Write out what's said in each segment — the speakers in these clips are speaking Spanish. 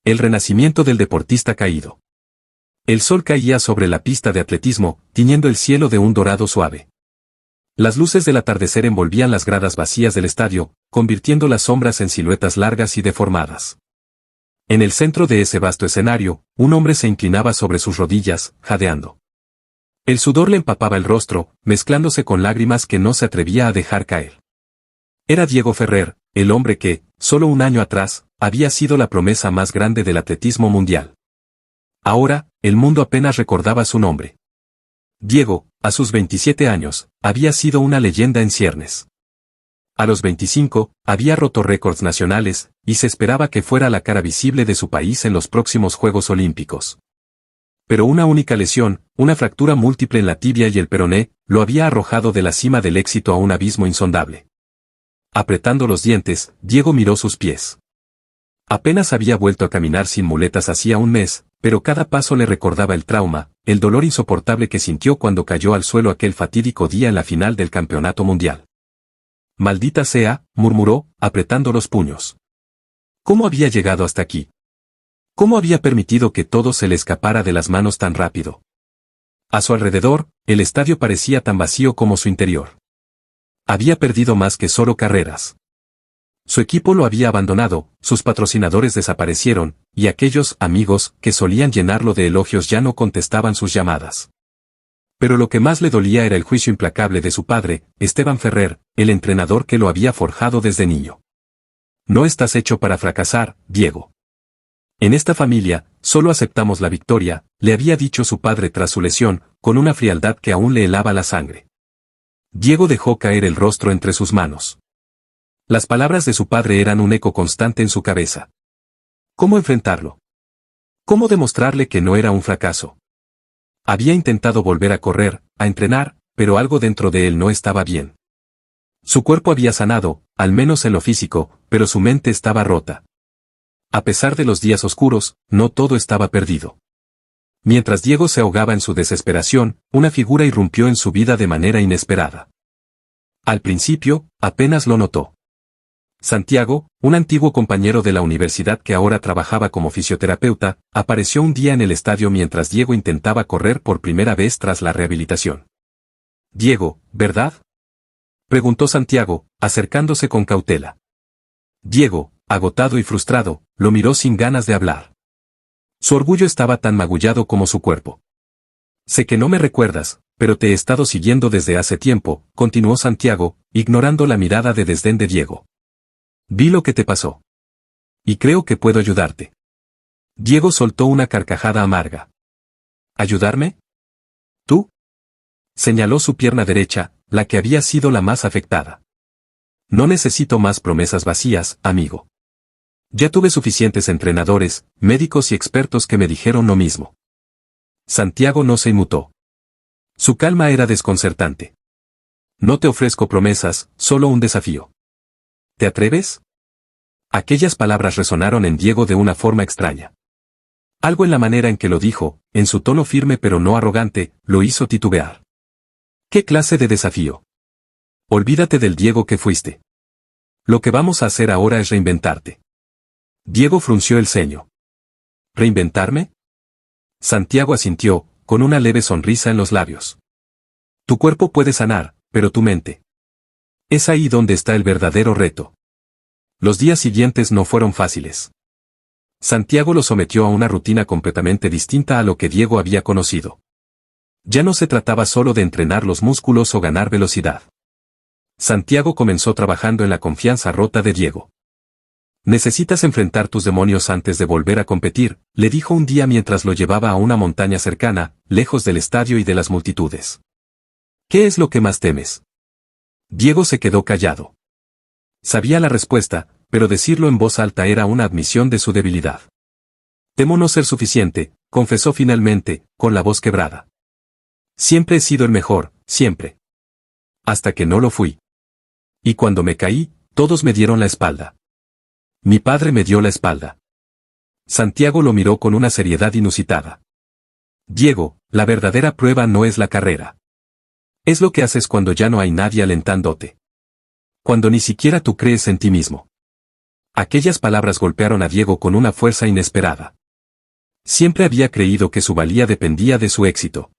El renacimiento del deportista caído. El sol caía sobre la pista de atletismo, tiñendo el cielo de un dorado suave. Las luces del atardecer envolvían las gradas vacías del estadio, convirtiendo las sombras en siluetas largas y deformadas. En el centro de ese vasto escenario, un hombre se inclinaba sobre sus rodillas, jadeando. El sudor le empapaba el rostro, mezclándose con lágrimas que no se atrevía a dejar caer. Era Diego Ferrer, el hombre que, solo un año atrás, había sido la promesa más grande del atletismo mundial. Ahora, el mundo apenas recordaba su nombre. Diego, a sus 27 años, había sido una leyenda en ciernes. A los 25, había roto récords nacionales, y se esperaba que fuera la cara visible de su país en los próximos Juegos Olímpicos. Pero una única lesión, una fractura múltiple en la tibia y el peroné, lo había arrojado de la cima del éxito a un abismo insondable. Apretando los dientes, Diego miró sus pies. Apenas había vuelto a caminar sin muletas hacía un mes, pero cada paso le recordaba el trauma, el dolor insoportable que sintió cuando cayó al suelo aquel fatídico día en la final del campeonato mundial. «Maldita sea», murmuró, apretando los puños. ¿Cómo había llegado hasta aquí? ¿Cómo había permitido que todo se le escapara de las manos tan rápido? A su alrededor, el estadio parecía tan vacío como su interior. Había perdido más que solo carreras. Su equipo lo había abandonado, sus patrocinadores desaparecieron, y aquellos amigos que solían llenarlo de elogios ya no contestaban sus llamadas. Pero lo que más le dolía era el juicio implacable de su padre, Esteban Ferrer, el entrenador que lo había forjado desde niño. No estás hecho para fracasar, Diego. En esta familia, solo aceptamos la victoria, le había dicho su padre tras su lesión, con una frialdad que aún le helaba la sangre. Diego dejó caer el rostro entre sus manos. Las palabras de su padre eran un eco constante en su cabeza. ¿Cómo enfrentarlo? ¿Cómo demostrarle que no era un fracaso? Había intentado volver a correr, a entrenar, pero algo dentro de él no estaba bien. Su cuerpo había sanado, al menos en lo físico, pero su mente estaba rota. A pesar de los días oscuros, no todo estaba perdido. Mientras Diego se ahogaba en su desesperación, una figura irrumpió en su vida de manera inesperada. Al principio, apenas lo notó. Santiago, un antiguo compañero de la universidad que ahora trabajaba como fisioterapeuta, apareció un día en el estadio mientras Diego intentaba correr por primera vez tras la rehabilitación. «Diego, ¿verdad?», preguntó Santiago, acercándose con cautela. Diego, agotado y frustrado, lo miró sin ganas de hablar. Su orgullo estaba tan magullado como su cuerpo. «Sé que no me recuerdas, pero te he estado siguiendo desde hace tiempo», continuó Santiago, ignorando la mirada de desdén de Diego. «Vi lo que te pasó. Y creo que puedo ayudarte». Diego soltó una carcajada amarga. «¿Ayudarme? ¿Tú?», señaló su pierna derecha, la que había sido la más afectada. «No necesito más promesas vacías, amigo. Ya tuve suficientes entrenadores, médicos y expertos que me dijeron lo mismo». Santiago no se inmutó. Su calma era desconcertante. «No te ofrezco promesas, solo un desafío. ¿Te atreves?». Aquellas palabras resonaron en Diego de una forma extraña. Algo en la manera en que lo dijo, en su tono firme pero no arrogante, lo hizo titubear. ¿Qué clase de desafío? Olvídate del Diego que fuiste. Lo que vamos a hacer ahora es reinventarte. Diego frunció el ceño. ¿Reinventarme? Santiago asintió, con una leve sonrisa en los labios. Tu cuerpo puede sanar, pero tu mente. Es ahí donde está el verdadero reto. Los días siguientes no fueron fáciles. Santiago lo sometió a una rutina completamente distinta a lo que Diego había conocido. Ya no se trataba solo de entrenar los músculos o ganar velocidad. Santiago comenzó trabajando en la confianza rota de Diego. «Necesitas enfrentar tus demonios antes de volver a competir», le dijo un día mientras lo llevaba a una montaña cercana, lejos del estadio y de las multitudes. «¿Qué es lo que más temes?». Diego se quedó callado. Sabía la respuesta, pero decirlo en voz alta era una admisión de su debilidad. «Temo no ser suficiente», confesó finalmente, con la voz quebrada. «Siempre he sido el mejor, siempre. Hasta que no lo fui. Y cuando me caí, todos me dieron la espalda. Mi padre me dio la espalda». Santiago lo miró con una seriedad inusitada. «Diego, la verdadera prueba no es la carrera. Es lo que haces cuando ya no hay nadie alentándote. Cuando ni siquiera tú crees en ti mismo. Aquellas palabras golpearon a Diego con una fuerza inesperada. Siempre había creído que su valía dependía de su éxito.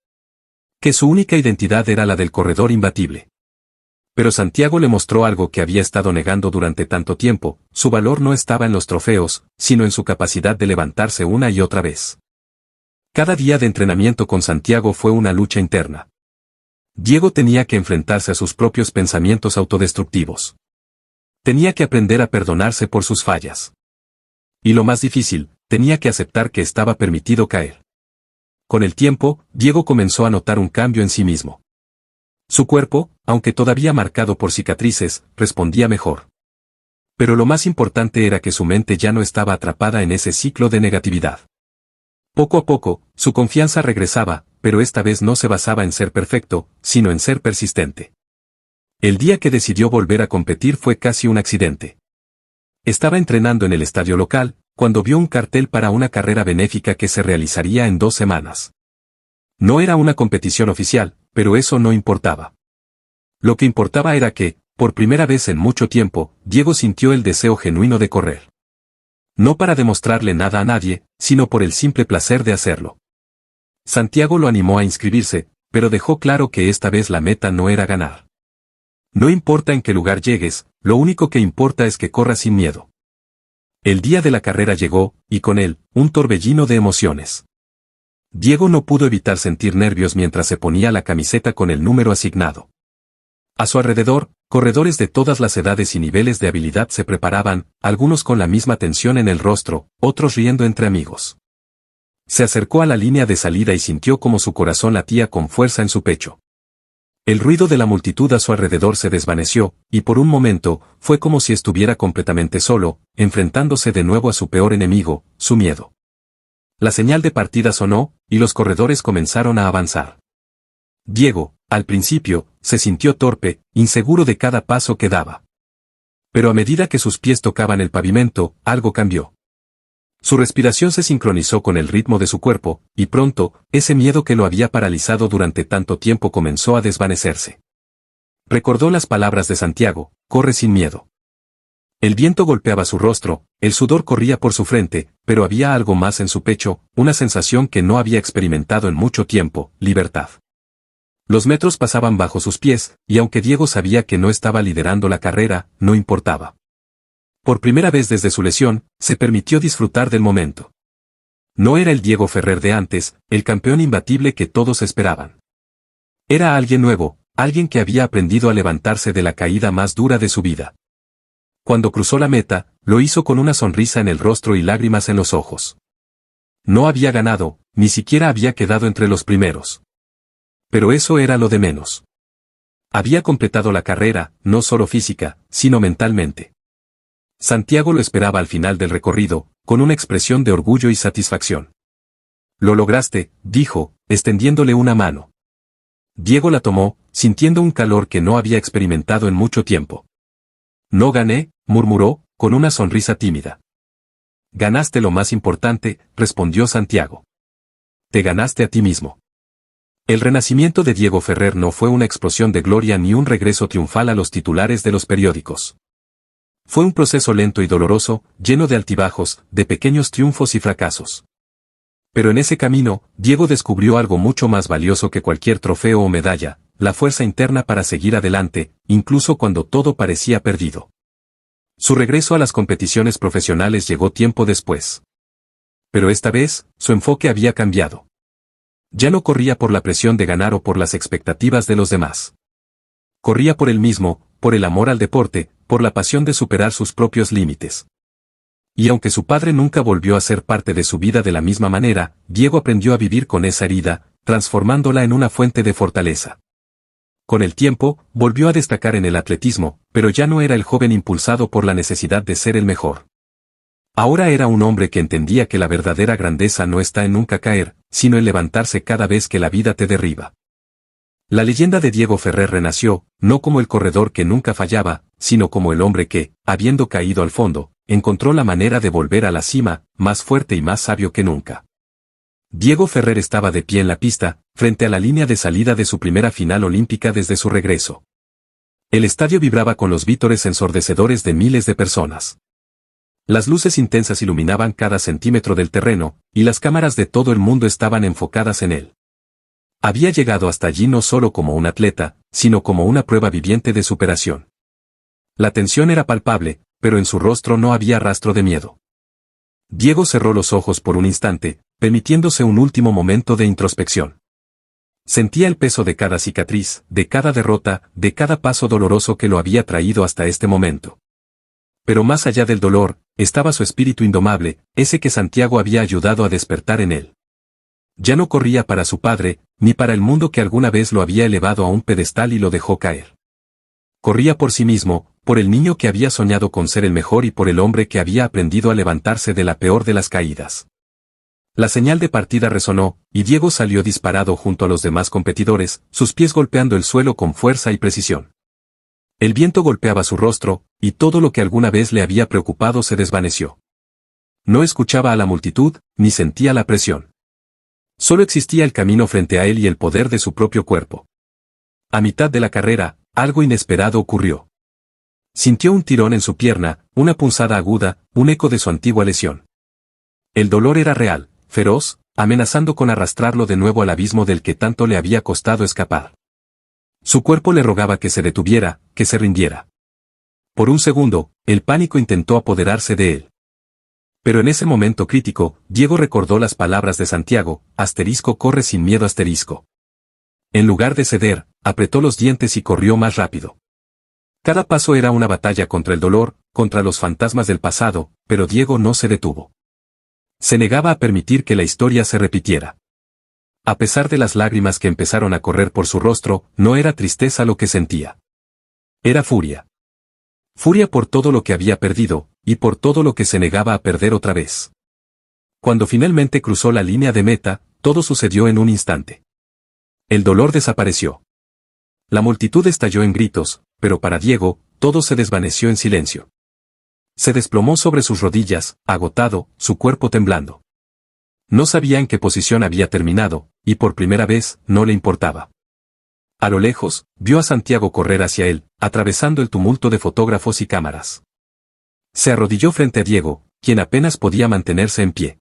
Que su única identidad era la del corredor imbatible. Pero Santiago le mostró algo que había estado negando durante tanto tiempo: su valor no estaba en los trofeos, sino en su capacidad de levantarse una y otra vez. Cada día de entrenamiento con Santiago fue una lucha interna. Diego tenía que enfrentarse a sus propios pensamientos autodestructivos. Tenía que aprender a perdonarse por sus fallas. Y lo más difícil, tenía que aceptar que estaba permitido caer. Con el tiempo, Diego comenzó a notar un cambio en sí mismo. Su cuerpo, aunque todavía marcado por cicatrices, respondía mejor. Pero lo más importante era que su mente ya no estaba atrapada en ese ciclo de negatividad. Poco a poco, su confianza regresaba, pero esta vez no se basaba en ser perfecto, sino en ser persistente. El día que decidió volver a competir fue casi un accidente. Estaba entrenando en el estadio local, cuando vio un cartel para una carrera benéfica que se realizaría en 2 semanas. No era una competición oficial, pero eso no importaba. Lo que importaba era que, por primera vez en mucho tiempo, Diego sintió el deseo genuino de correr. No para demostrarle nada a nadie, sino por el simple placer de hacerlo. Santiago lo animó a inscribirse, pero dejó claro que esta vez la meta no era ganar. No importa en qué lugar llegues, lo único que importa es que corras sin miedo. El día de la carrera llegó, y con él, un torbellino de emociones. Diego no pudo evitar sentir nervios mientras se ponía la camiseta con el número asignado. A su alrededor, corredores de todas las edades y niveles de habilidad se preparaban, algunos con la misma tensión en el rostro, otros riendo entre amigos. Se acercó a la línea de salida y sintió como su corazón latía con fuerza en su pecho. El ruido de la multitud a su alrededor se desvaneció, y por un momento, fue como si estuviera completamente solo, enfrentándose de nuevo a su peor enemigo, su miedo. La señal de partida sonó, y los corredores comenzaron a avanzar. Diego, al principio, se sintió torpe, inseguro de cada paso que daba. Pero a medida que sus pies tocaban el pavimento, algo cambió. Su respiración se sincronizó con el ritmo de su cuerpo, y pronto, ese miedo que lo había paralizado durante tanto tiempo comenzó a desvanecerse. Recordó las palabras de Santiago: corre sin miedo. El viento golpeaba su rostro, el sudor corría por su frente, pero había algo más en su pecho, una sensación que no había experimentado en mucho tiempo: libertad. Los metros pasaban bajo sus pies, y aunque Diego sabía que no estaba liderando la carrera, no importaba. Por primera vez desde su lesión, se permitió disfrutar del momento. No era el Diego Ferrer de antes, el campeón imbatible que todos esperaban. Era alguien nuevo, alguien que había aprendido a levantarse de la caída más dura de su vida. Cuando cruzó la meta, lo hizo con una sonrisa en el rostro y lágrimas en los ojos. No había ganado, ni siquiera había quedado entre los primeros. Pero eso era lo de menos. Había completado la carrera, no solo física, sino mentalmente. Santiago lo esperaba al final del recorrido, con una expresión de orgullo y satisfacción. «Lo lograste», dijo, extendiéndole una mano. Diego la tomó, sintiendo un calor que no había experimentado en mucho tiempo. «No gané», murmuró, con una sonrisa tímida. «Ganaste lo más importante», respondió Santiago. «Te ganaste a ti mismo». El renacimiento de Diego Ferrer no fue una explosión de gloria ni un regreso triunfal a los titulares de los periódicos. Fue un proceso lento y doloroso, lleno de altibajos, de pequeños triunfos y fracasos. Pero en ese camino, Diego descubrió algo mucho más valioso que cualquier trofeo o medalla: la fuerza interna para seguir adelante, incluso cuando todo parecía perdido. Su regreso a las competiciones profesionales llegó tiempo después. Pero esta vez, su enfoque había cambiado. Ya no corría por la presión de ganar o por las expectativas de los demás. Corría por él mismo, por el amor al deporte, por la pasión de superar sus propios límites. Y aunque su padre nunca volvió a ser parte de su vida de la misma manera, Diego aprendió a vivir con esa herida, transformándola en una fuente de fortaleza. Con el tiempo, volvió a destacar en el atletismo, pero ya no era el joven impulsado por la necesidad de ser el mejor. Ahora era un hombre que entendía que la verdadera grandeza no está en nunca caer, sino en levantarse cada vez que la vida te derriba. La leyenda de Diego Ferrer renació, no como el corredor que nunca fallaba, sino como el hombre que, habiendo caído al fondo, encontró la manera de volver a la cima, más fuerte y más sabio que nunca. Diego Ferrer estaba de pie en la pista, frente a la línea de salida de su primera final olímpica desde su regreso. El estadio vibraba con los vítores ensordecedores de miles de personas. Las luces intensas iluminaban cada centímetro del terreno, y las cámaras de todo el mundo estaban enfocadas en él. Había llegado hasta allí no solo como un atleta, sino como una prueba viviente de superación. La tensión era palpable, pero en su rostro no había rastro de miedo. Diego cerró los ojos por un instante, permitiéndose un último momento de introspección. Sentía el peso de cada cicatriz, de cada derrota, de cada paso doloroso que lo había traído hasta este momento. Pero más allá del dolor, estaba su espíritu indomable, ese que Santiago había ayudado a despertar en él. Ya no corría para su padre, ni para el mundo que alguna vez lo había elevado a un pedestal y lo dejó caer. Corría por sí mismo, por el niño que había soñado con ser el mejor y por el hombre que había aprendido a levantarse de la peor de las caídas. La señal de partida resonó, y Diego salió disparado junto a los demás competidores, sus pies golpeando el suelo con fuerza y precisión. El viento golpeaba su rostro, y todo lo que alguna vez le había preocupado se desvaneció. No escuchaba a la multitud, ni sentía la presión. Solo existía el camino frente a él y el poder de su propio cuerpo. A mitad de la carrera, algo inesperado ocurrió. Sintió un tirón en su pierna, una punzada aguda, un eco de su antigua lesión. El dolor era real, feroz, amenazando con arrastrarlo de nuevo al abismo del que tanto le había costado escapar. Su cuerpo le rogaba que se detuviera, que se rindiera. Por un segundo, el pánico intentó apoderarse de él. Pero en ese momento crítico, Diego recordó las palabras de Santiago, corre sin miedo En lugar de ceder, apretó los dientes y corrió más rápido. Cada paso era una batalla contra el dolor, contra los fantasmas del pasado, pero Diego no se detuvo. Se negaba a permitir que la historia se repitiera. A pesar de las lágrimas que empezaron a correr por su rostro, no era tristeza lo que sentía. Era furia. Furia por todo lo que había perdido, y por todo lo que se negaba a perder otra vez. Cuando finalmente cruzó la línea de meta, todo sucedió en un instante. El dolor desapareció. La multitud estalló en gritos, pero para Diego, todo se desvaneció en silencio. Se desplomó sobre sus rodillas, agotado, su cuerpo temblando. No sabía en qué posición había terminado, y por primera vez, no le importaba. A lo lejos, vio a Santiago correr hacia él, atravesando el tumulto de fotógrafos y cámaras. Se arrodilló frente a Diego, quien apenas podía mantenerse en pie.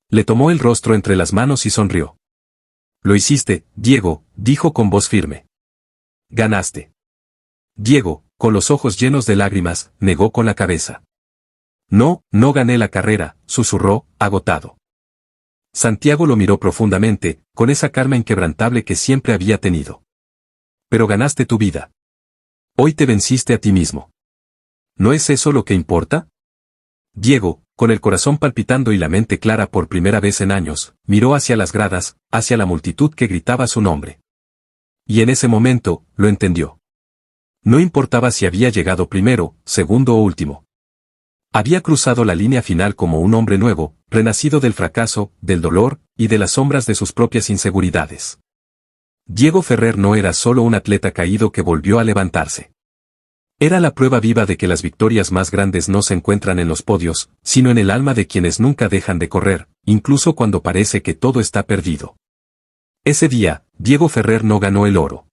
Le tomó el rostro entre las manos y sonrió. «Lo hiciste, Diego», dijo con voz firme. «Ganaste». Diego, con los ojos llenos de lágrimas, negó con la cabeza. «No, no gané la carrera», susurró, agotado. Santiago lo miró profundamente, con esa calma inquebrantable que siempre había tenido. «Pero ganaste tu vida. Hoy te venciste a ti mismo. ¿No es eso lo que importa?» Diego, con el corazón palpitando y la mente clara por primera vez en años, miró hacia las gradas, hacia la multitud que gritaba su nombre. Y en ese momento, lo entendió. No importaba si había llegado primero, segundo o último. Había cruzado la línea final como un hombre nuevo, renacido del fracaso, del dolor, y de las sombras de sus propias inseguridades. Diego Ferrer no era solo un atleta caído que volvió a levantarse. Era la prueba viva de que las victorias más grandes no se encuentran en los podios, sino en el alma de quienes nunca dejan de correr, incluso cuando parece que todo está perdido. Ese día, Diego Ferrer no ganó el oro.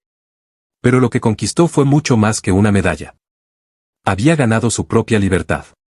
Pero lo que conquistó fue mucho más que una medalla. Había ganado su propia libertad.